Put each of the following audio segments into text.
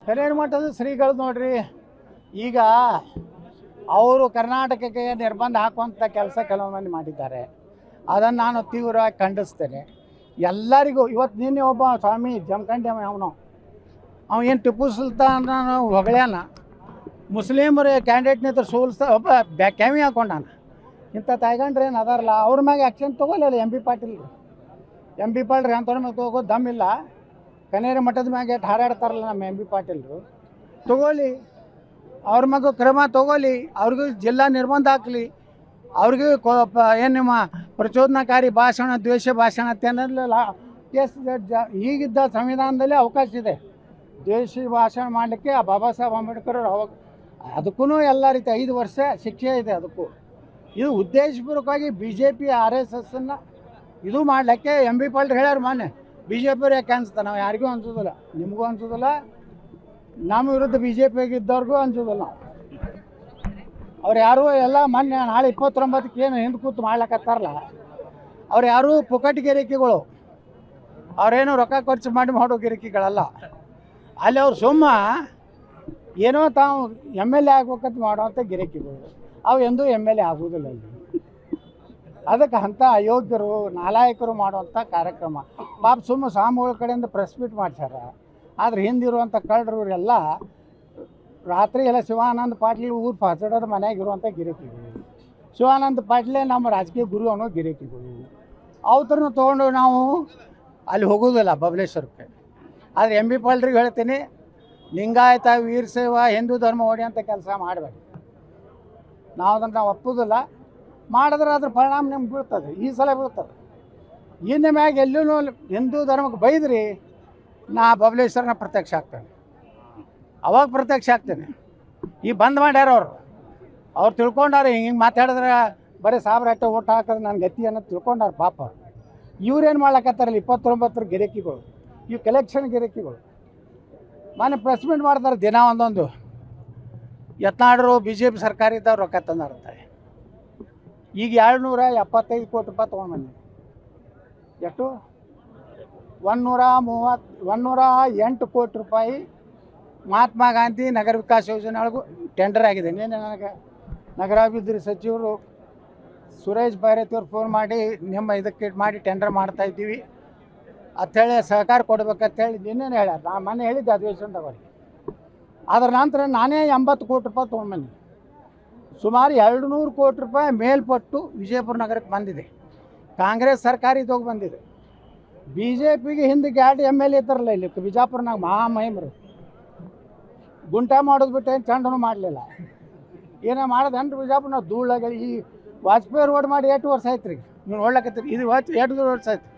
ಕನೇರಿ ಮಠದ ಶ್ರೀಗಳು ನೋಡ್ರಿ, ಈಗ ಅವರು ಕರ್ನಾಟಕಕ್ಕೆ ನಿರ್ಬಂಧ ಹಾಕುವಂಥ ಕೆಲಸ ಕೆಲವು ಮಂದಿ ಮಾಡಿದ್ದಾರೆ. ಅದನ್ನು ನಾನು ತೀವ್ರವಾಗಿ ಖಂಡಿಸ್ತೇನೆ. ಎಲ್ಲರಿಗೂ ಇವತ್ತು ನಿನ್ನೆ ಒಬ್ಬ ಸ್ವಾಮಿ ಜಮಖಂಡಿ ಅವನು ಏನು ಟಿಪ್ಪು ಸುಲ್ತಾನ್ ಹೊಗಳ್ಯಾನ, ಮುಸ್ಲಿಮರು ಕ್ಯಾಂಡಿಡೇಟ್ನಿಂದ ಸೋಲ್ಸ್ತಾ ಒಬ್ಬ ಕ್ಯಾಮಿ ಹಾಕೊಂಡಾನ. ಇಂಥ ತಾಯ್ಗಂಡ್ರೆ ಏನು ಅದಾರಲ್ಲ ಅವ್ರ ಮ್ಯಾಗೆ ಆ್ಯಕ್ಷನ್ ತೊಗೊಲಿಲ್ಲ. ಎಂ ಬಿ ಪಾಟೀಲ್ ಅಂಥವ್ರ ಮ್ಯಾಗೆ ತೊಗೋದು ದಮ್ಮಿಲ್ಲ. ಕನೇರಿ ಮಠದ ಮ್ಯಾಗೆ ಹಾರಾಡ್ತಾರಲ್ಲ ನಮ್ಮ ಎಂ ಬಿ ಪಾಟೀಲ್ರು, ತೊಗೊಳ್ಳಿ, ಅವ್ರ ಮ್ಯಾಗೂ ಕ್ರಮ ತೊಗೊಳ್ಳಿ. ಅವ್ರಿಗೂ ಜಿಲ್ಲಾ ನಿರ್ಬಂಧ ಹಾಕಲಿ. ಅವ್ರಿಗೂ ಏನು ನಿಮ್ಮ ಪ್ರಚೋದನಾಕಾರಿ ಭಾಷಣ, ದ್ವೇಷ ಭಾಷಣ ಅನ್ನೋದಿಲ್ಲ. ಕೇಸ್ ಈಗಿದ್ದ ಸಂವಿಧಾನದಲ್ಲಿ ಅವಕಾಶ ಇದೆ ದ್ವೇಷಿ ಭಾಷಣ ಮಾಡಲಿಕ್ಕೆ. ಬಾಬಾ ಸಾಹೇಬ್ ಅಂಬೇಡ್ಕರ್ ಅವಾಗ ಅದಕ್ಕೂ ಎಲ್ಲ ರೀತಿ 5 ವರ್ಷ ಶಿಕ್ಷೆ ಇದೆ ಅದಕ್ಕೂ. ಇದು ಉದ್ದೇಶಪೂರ್ವಕವಾಗಿ BJP RSSನ್ನು ಇದು ಮಾಡಲಿಕ್ಕೆ ಎಂ ಬಿ ಪಾಟೀಲ್ ಹೇಳ್ಯಾರ. ಮೊನ್ನೆ BJP ಯಾಕೆ ಅನ್ಸುತ್ತೆ, ನಾವು ಯಾರಿಗೂ ಅನ್ಸೋದಿಲ್ಲ, ನಿಮಗೂ ಅನ್ಸೋದಿಲ್ಲ, ನಮ್ಮ ವಿರುದ್ಧ BJP ಇದ್ದವ್ರಿಗೂ ಅನ್ಸೋದಿಲ್ಲ. ಅವ್ರು ಯಾರೂ ಎಲ್ಲ ಮೊನ್ನೆ ನಾಳೆ 29ಕ್ಕೆ ಏನು ಹಿಂದೆ ಕೂತು ಮಾಡ್ಲಕತ್ತಾರಲ್ಲ, ಅವ್ರು ಯಾರೂ ಪುಕಟ್ ಗಿರಿಕಿಗಳು, ಅವ್ರೇನು ರೊಕ್ಕ ಖರ್ಚು ಮಾಡಿ ಮಾಡೋ ಗಿರಿಕಿಗಳಲ್ಲ. ಅಲ್ಲಿ ಅವ್ರು ಸುಮ್ಮ ಏನೋ ತಾವು MLA ಆಗ್ಬೇಕಂತ ಮಾಡೋವಂಥ ಗಿರಿಕಿಗಳು, ಅವು ಎಂದೂ MLA ಆಗೋದಿಲ್ಲ. ಅಲ್ಲಿ ಅದಕ್ಕೆ ಅಂಥ ಅಯೋಗ್ಯರು ನಾಲಾಯಕರು ಮಾಡುವಂಥ ಕಾರ್ಯಕ್ರಮ. ಸುಮ್ಮ ಸ್ವಾಮಿಗಳ ಕಡೆಯಿಂದ ಪ್ರೆಸ್ ಮೀಟ್ ಮಾಡ್ಸ್ಯಾರ. ಆದರೆ ಹಿಂದಿರುವಂಥ ಕಳ್ಳರವರೆಲ್ಲ ರಾತ್ರಿ ಎಲ್ಲ ಶಿವಾನಂದ ಪಾಟೀಲ್ ಊರು ಪಾಸಡೋದ ಮನೆಯಾಗಿರುವಂಥ ಗಿರಿಕಿಗಳು. ಶಿವಾನಂದ ಪಾಟೀಲೇ ನಮ್ಮ ರಾಜಕೀಯ ಗುರು ಅನ್ನೋ ಗಿರಿಕಿಗಳು. ಅವ್ರನ್ನ ತೊಗೊಂಡು ನಾವು ಅಲ್ಲಿ ಹೋಗೋದಿಲ್ಲ ಬಬಲೇಶ್ವರಕ್ಕೆ. ಆದರೆ ಎಂ ಬಿ ಪಾಟೀಲ್ರಿಗೆ ಹೇಳ್ತೀನಿ, ಲಿಂಗಾಯತ ವೀರಶೈವ ಹಿಂದೂ ಧರ್ಮ ಹೊಡೆಯೋಂಥ ಕೆಲಸ ಮಾಡಬೇಡಿ. ನಾವು ಒಪ್ಪೋದಿಲ್ಲ. ಮಾಡಿದ್ರೆ ಅದ್ರ ಪರಿಣಾಮ ನಿಮ್ಗೆ ಬೀಳ್ತದೆ, ಈ ಸಲ ಬೀಳ್ತದೆ. ಇನ್ನು ಮ್ಯಾಗ ಎಲ್ಲೂ ಹಿಂದೂ ಧರ್ಮಕ್ಕೆ ಬೈದ್ರಿ, ನಾ ಬಬಲೇಶ್ವರನ ಪ್ರತ್ಯಕ್ಷ ಆಗ್ತೇನೆ, ಅವಾಗ ಪ್ರತ್ಯಕ್ಷ ಆಗ್ತೇನೆ. ಈ ಬಂದ್ ಮಾಡ್ಯಾರ ಅವ್ರು ತಿಳ್ಕೊಂಡಾರೆ. ಹಿಂಗೆ ಮಾತಾಡಿದ್ರೆ ಬರೀ ಸಾವಿರ ಅಟ್ಟೆ ಓಟ್ ಹಾಕಿದ್ರೆ ನನ್ನ ಗತಿ ಅನ್ನೋದು ತಿಳ್ಕೊಂಡಾರ ಪಾಪ. ಇವ್ರೇನು ಮಾಡ್ಲಕತ್ತಾರಲ್ಲ 29 ಗಿರಿಕಿಗಳು, ಇವು ಕಲೆಕ್ಷನ್ ಗಿರಿಕಿಗಳು. ಮೊನ್ನೆ ಪ್ರೆಸ್ ಮೀಟ್ ಮಾಡ್ತಾರೆ ದಿನ ಒಂದೊಂದು. ಯತ್ನಾಳರು BJP ಸರ್ಕಾರ ಇದ್ದವ್ರು ರೊಕ್ಕ ತಂದಿರ್ತಾರೆ. ಈಗ 275 ಕೋಟಿ ರೂಪಾಯಿ ತೊಗೊಂಡು ಎಷ್ಟು 108 ಕೋಟಿ ರೂಪಾಯಿ ಮಹಾತ್ಮ ಗಾಂಧಿ ನಗರ ವಿಕಾಸ ಯೋಜನೆ ಒಳಗೂ ಟೆಂಡರ್ ಆಗಿದೆ. ನಿನ್ನೆ ನನಗೆ ನಗರಾಭಿವೃದ್ಧಿ ಸಚಿವರು ಸುರೇಶ್ ಭೈರತಿ ಅವ್ರು ಫೋನ್ ಮಾಡಿ ನಿಮ್ಮ ಇದಕ್ಕೆ ಮಾಡಿ ಟೆಂಡರ್ ಮಾಡ್ತಾಯಿದ್ದೀವಿ ಅಂಥೇಳಿ ಸಹಕಾರ ಕೊಡ್ಬೇಕಂತೇಳಿ ನಿನ್ನೆ ಹೇಳ್ಯಾರ. ನಾನು ಮೊನ್ನೆ ಹೇಳಿದ್ದೆ ಅಧಿವೇಶನದಾಗ ಅವ್ರಿಗೆ. ಅದರ ನಂತರ ನಾನೇ 80 ಕೋಟಿ ರೂಪಾಯಿ ತೊಗೊಂಡ್ಬಂದು ಸುಮಾರು 200 ಕೋಟಿ ರೂಪಾಯಿ ಮೇಲ್ಪಟ್ಟು ವಿಜಯಪುರ ನಗರಕ್ಕೆ ಬಂದಿದೆ. ಕಾಂಗ್ರೆಸ್ ಸರ್ಕಾರ ಇದ್ದೋಗಿ ಬಂದಿದೆ. BJPಗೆ ಹಿಂದೆ 2 MLA ಇದ್ದಾರಲ್ಲ ಇಲ್ಲಿ ಬಿಜಾಪುರನಾಗ ಮಹಾಮಹಿಮರು. ಗುಂಟ ಮಾಡೋದು ಬಿಟ್ಟು ಏನು ಚಂಡನೂ ಮಾಡಲಿಲ್ಲ. ಏನೋ ಮಾಡೋದೇನ್ರಿ ಬಿಜಾಪುರ ಧೂಳಾಗಿ. ಈ ವಾಜಪೇಯಿ ರೋಡ್ ಮಾಡಿ 8 ವರ್ಷ ಆಯ್ತು ರೀ. ನೀವು ನೋಡ್ಲಕತ್ತೀರಿ, ಇದು 8 ವರ್ಷ ಆಯ್ತು.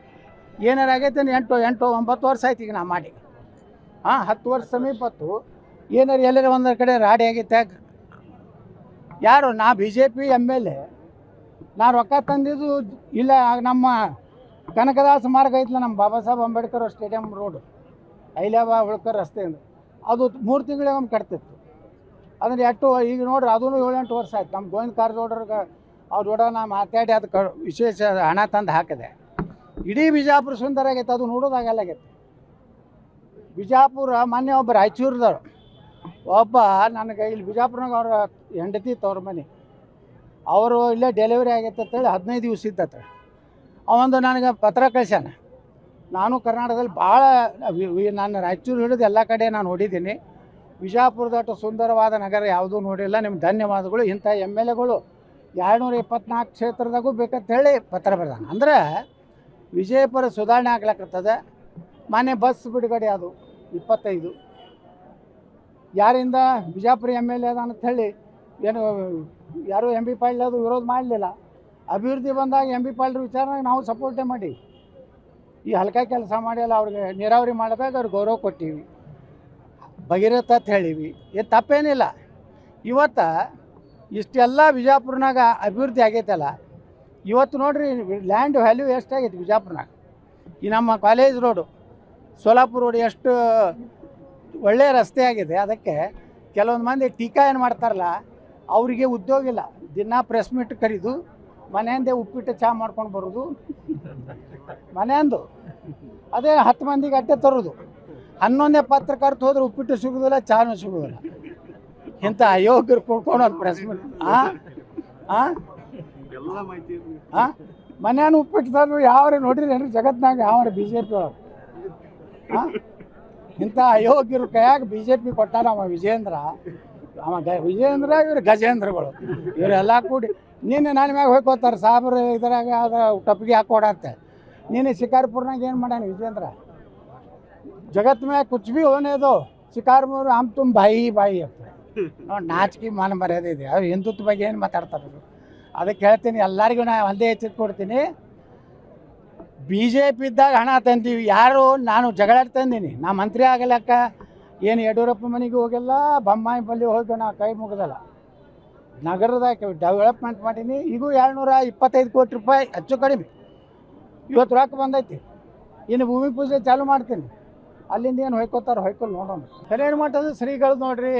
ಏನಾರು ಆಗೈತೆ 8-9 ವರ್ಷ ಆಯ್ತು ಈಗ ನಾ ಮಾಡಿ. 10 ವರ್ಷ ಸಮೀಪತ್ತು. ಏನಾರು ಎಲ್ಲರ ಒಂದರ ಕಡೆ ರಾಡಿ ಆಗೈತೆ. ಯಾರು ನಾ BJP MLA, ನಾ ರೊಕ್ಕ ತಂದಿದ್ದು ಇಲ್ಲ. ನಮ್ಮ ಕನಕದಾಸ ಮಾರ್ಗ ಐತಲ್ಲ, ನಮ್ಮ ಬಾಬಾ ಸಾಹೇಬ್ ಅಂಬೇಡ್ಕರ್ ಸ್ಟೇಡಿಯಂ ರೋಡು, ಐಲಾಬಾ ಹೋಳ್ಕರ್ ರಸ್ತೆಯಿಂದ, ಅದು 3 ತಿಂಗಳಿಗೊಮ್ಮೆ ಕಟ್ತಿತ್ತು. ಅದನ್ನು ಈಗ ನೋಡ್ರಿ ಅದೂ 7-8 ವರ್ಷ ಆಯ್ತು. ನಮ್ಮ ಗೋವಿಂದ ಕಾರಜೋಳರಿಗೆ ಅವ್ರ ಜೋಡ ನಾ ಮಾತಾಡಿ ಅದಕ್ಕೆ ವಿಶೇಷ ಹಣ ತಂದು ಹಾಕಿದೆ. ಇಡೀ ಬಿಜಾಪುರ ಸುಂದರ ಆಗೈತೆ, ಅದು ನೋಡೋದಾಗಲ್ಲಾಗೈತೆ. ಬಿಜಾಪುರ ಮೊನ್ನೆ ಒಬ್ಬ ರಾಯಚೂರದವ್ರು ಒಬ್ಬ ನನಗೆ ಇಲ್ಲಿ ಬಿಜಾಪುರನಾಗ ಅವ್ರ ಹೆಂಡತಿ ತವ್ರ ಮನೆ, ಅವರು ಇಲ್ಲೇ ಡೆಲಿವರಿ ಆಗೈತೆ ಅಂತೇಳಿ 15 ದಿವಸ ಇದ್ದತ್ತೆ. ಅವಂದು ನನಗೆ ಪತ್ರ ಕಳ್ಸ್ಯಾನ. ನಾನು ಕರ್ನಾಟಕದಲ್ಲಿ ಭಾಳ ನಾನು ರಾಯಚೂರು ಹಿಡಿದು ಎಲ್ಲ ಕಡೆ ನಾನು ನೋಡಿದ್ದೀನಿ. ಬಿಜಾಪುರದಷ್ಟು ಸುಂದರವಾದ ನಗರ ಯಾವುದೂ ನೋಡಿಲ್ಲ. ನಿಮ್ಗೆ ಧನ್ಯವಾದಗಳು. ಇಂಥ MLAಗಳು 224 ಕ್ಷೇತ್ರದಾಗೂ ಬೇಕಂತೇಳಿ ಪತ್ರ ಬರ್ದಾನ. ಅಂದ್ರೆ ವಿಜಯಪುರ ಸುಧಾರಣೆ ಆಗ್ಲಕ್ಕತ್ತದೆ. ಮನೆ ಬಸ್ ಬಿಡುಗಡೆ ಅದು 25 ಯಾರಿಂದ ಬಿಜಾಪುರ MLA ಅದ ಅಂಥೇಳಿ ಏನು ಯಾರು ಎಂ ಬಿ ಪಾಟೀಲ್ ಅದು ವಿರೋಧ ಮಾಡಲಿಲ್ಲ. ಅಭಿವೃದ್ಧಿ ಬಂದಾಗ ಎಂ ಬಿ ಪಾಟೀಲ್ ವಿಚಾರನಾಗ ನಾವು ಸಪೋರ್ಟೇ ಮಾಡಿ ಈ ಹಲ್ಕ ಕೆಲಸ ಮಾಡಿಲ್ಲ. ಅವ್ರಿಗೆ ನೀರಾವರಿ ಮಾಡಿದಾಗ ಅವ್ರಿಗೆ ಗೌರವ ಕೊಟ್ಟೀವಿ, ಭಗೀರಥ ಅಂತ ಹೇಳೀವಿ. ಇದು ತಪ್ಪೇನಿಲ್ಲ. ಇವತ್ತು ಇಷ್ಟೆಲ್ಲ ಬಿಜಾಪುರನಾಗ ಅಭಿವೃದ್ಧಿ ಆಗೈತಲ್ಲ. ಇವತ್ತು ನೋಡ್ರಿ ಲ್ಯಾಂಡ್ ವ್ಯಾಲ್ಯೂ ಎಷ್ಟಾಗೈತಿ ಬಿಜಾಪುರನಾಗ. ಈ ನಮ್ಮ ಕಾಲೇಜ್ ರೋಡು, ಸೋಲಾಪುರ ರೋಡ್ ಎಷ್ಟು ಒಳ್ಳೆಯ ರಸ್ತೆ ಆಗಿದೆ. ಅದಕ್ಕೆ ಕೆಲವೊಂದು ಮಂದಿ ಟೀಕಾ ಏನು ಮಾಡ್ತಾರಲ್ಲ, ಅವರಿಗೆ ಉದ್ಯೋಗ ಇಲ್ಲ. ದಿನ ಪ್ರೆಸ್ ಮೀಟ್ ಕರೀದು ಮನೆಯಿಂದೇ ಉಪ್ಪಿಟ್ಟು ಚಹಾ ಮಾಡ್ಕೊಂಡು ಬರೋದು, ಮನೆಯಂದು ಅದೇ 10 ಮಂದಿಗೆ ಅಡ್ಡೆ ತರೋದು. 11ನೇ ಪತ್ರಕರ್ತ ಹೋದ್ರೆ ಉಪ್ಪಿಟ್ಟು ಸಿಗೋದಿಲ್ಲ, ಚಾನು ಸಿಗೋದಿಲ್ಲ. ಇಂಥ ಅಯೋಗ್ಯರು ಕೊಡ್ಕೊಂಡು ಪ್ರೆಸ್ ಮೀಟ್ ಮನ್ಯಾನ ಉಪ್ಪಿಟ್ಟು ತಂದು ಯಾವ್ರೆ ನೋಡಿರಿ ಜಗತ್ನಾಗ ಯಾವ್ರ ಬಿ ಜೆ ಪಿ ಒಳಗೆ ಇಂಥ ಅಯೋಗ್ಯರು ಕೈಯಾಗ ಬಿ ಜೆ ಪಿ ಕೊಟ್ಟಾರ ಅವ ವಿಜೇಂದ್ರ. ವಿಜೇಂದ್ರ ಇವ್ರು ಗಜೇಂದ್ರಗಳು ಇವರೆಲ್ಲ ಕೂಡಿ ನೀನು ನನ್ನ ಮ್ಯಾಗ ಹೋಗ್ಕೋತಾರೆ ಸಾಬ್ರ ಇದ್ರಾಗ ಅದ ಟಪ್ಪಿಗೆ ಹಾಕೊಡಂತೆ. ನೀನು ಶಿಕಾರ್ಪುರ್ನಾಗ ಏನು ಮಾಡ್ಯಾನ ವಿಜೇಂದ್ರ? ಜಗತ್ ಮ್ಯಾಗ ಕುಚ್ ಭಿ ಹೋನೇದು ಶಿಕಾರ್ಪುರ್ ಆಮ್ ತುಮ್ ಬಾಯಿ ಅಂತ ನೋಡಿ ನಾಚಿಕೆ ಮಾನ ಮರ್ಯಾದೆ ಇದೆ. ಅವ್ರು ಹಿಂದುತ್ವ ಬಗ್ಗೆ ಏನು ಮಾತಾಡ್ತಾರೆ? ಅದಕ್ಕೆ ಹೇಳ್ತೀನಿ ಎಲ್ಲರಿಗೂ ನಾ ಒಂದೇ ಎಚ್ಚರಿಕೆ ಕೊಡ್ತೀನಿ. ಬಿ ಜೆ ಪಿ ಇದ್ದಾಗ ಹಣ ತಂದೀವಿ, ಯಾರು ನಾನು ಜಗಳಾಡಿ ತಂದೀನಿ. ನಾ ಮಂತ್ರಿ ಆಗಲಕ್ಕ ಏನು ಯಡಿಯೂರಪ್ಪ ಮನೆಗೆ ಹೋಗಿಲ್ಲ, ಬೊಮ್ಮಾಯಿ ಬಲ್ಲಿ ಹೋಗಿ ನಾ ಕೈ ಮುಗಿದಲ್ಲ. ನಗರದಾಗ ಡೆವಲಪ್ಮೆಂಟ್ ಮಾಡೀನಿ. ಈಗೂ 225 ಕೋಟಿ ರೂಪಾಯಿ ಹೆಚ್ಚು ಕಡಿಮೆ ಇವತ್ತು ರೊಕ್ಕ ಬಂದೈತಿ. ಇನ್ನು ಭೂಮಿ ಪೂಜೆ ಚಾಲು ಮಾಡ್ತೀನಿ. ಅಲ್ಲಿಂದ ಏನು ಹೊಯ್ಕೋತಾರೆ ಹೊಯ್ಕೊಂಡು ನೋಡೋಣ. ಕಲ್ಯಾಣ ಮಠದ ಶ್ರೀಗಳು ನೋಡ್ರಿ